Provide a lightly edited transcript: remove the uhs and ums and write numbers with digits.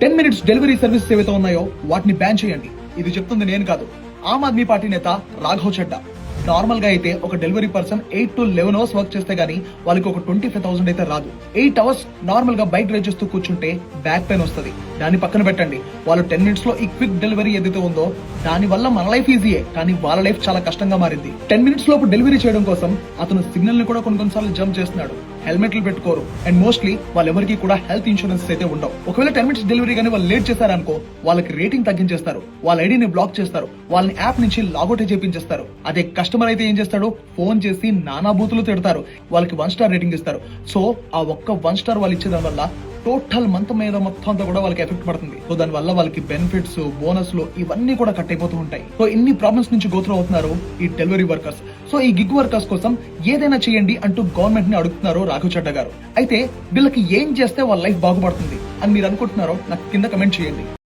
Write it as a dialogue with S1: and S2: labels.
S1: 10 minutes delivery service ఏవైతే ఉన్నాయో వాటిని బ్యాన్ చేయండి. ఇది చెప్తుంది నేను కాదు, ఆమ్ ఆద్మీ పార్టీ నేత రాఘవ్ చడ్డా. నార్మల్ గా అయితే ఒక delivery person 8 to 11 hours work చేస్తే గానీ వాళ్ళకి ఒక 25,000 అయితే రాదు. 8 అవర్స్ నార్మల్ గా బైక్ డ్రైవ్ చేస్తూ కూర్చుంటే బ్యాక్ పెయిన్ వస్తుంది. దాన్ని పక్కన పెట్టండి, వాళ్ళు 10 మినిట్స్ లో ఈ క్విక్ డెలివరీ ఏదైతే ఉందో దాని వల్ల మన లైఫ్ ఈజీయే, కానీ వాళ్ళ లైఫ్ చాలా కష్టంగా మారింది. 10 మినిట్స్ లోపు డెలివరీ చేయడం కోసం అతను సిగ్నల్ ని కూడా కొన్నిసార్లు జంప్ చేస్తున్నాడు. హెల్మెట్లు పెట్టుకోరు అండ్ మోస్ట్లీ వాళ్ళెవరికి కూడా హెల్త్ ఇన్సూరెన్స్ అయితే ఉండవు. ఒకవేళ 10 మినిట్స్ డెలివరీ గానీ వాళ్ళు లేట్ చేశారనుకో వాళ్ళకి రేటింగ్ తగ్గించేస్తారు, వాళ్ళ ఐడిని బ్లాక్ చేస్తారు, వాళ్ళని యాప్ నుంచి లాగౌట్ చేపించేస్తారు. అదే కస్టమర్ అయితే ఏం చేస్తాడు, ఫోన్ చేసి నానా బూతులు తిడతారు, వాళ్ళకి 1 స్టార్ రేటింగ్ ఇస్తారు. సో ఆ ఒక్క 1 స్టార్ వాళ్ళు ఇచ్చేదాని వల్ల టోటల్ మంత్ మీద మొత్తం అంతా కూడా వాళ్ళకి ఎఫెక్ట్ పడుతుంది. సో దాని వల్ల వాళ్ళకి బెనిఫిట్స్, బోనస్లు ఇవన్నీ కూడా కట్ అయిపోతూ ఉంటాయి. సో ఇన్ని ప్రాబ్లమ్స్ నుంచి గోత్రూ అవుతున్నారు ఈ డెలివరీ వర్కర్స్. సో ఈ గిగ్ వర్కర్స్ కోసం ఏదైనా చేయండి అంటూ గవర్నమెంట్ ని అడుగుతున్నారు రాఘవ్ చడ్డా గారు. అయితే వీళ్ళకి ఏం చేస్తే వాళ్ళ లైఫ్ బాగుపడుతుంది అని మీరు అనుకుంటున్నారో నాకు కింద కమెంట్ చేయండి.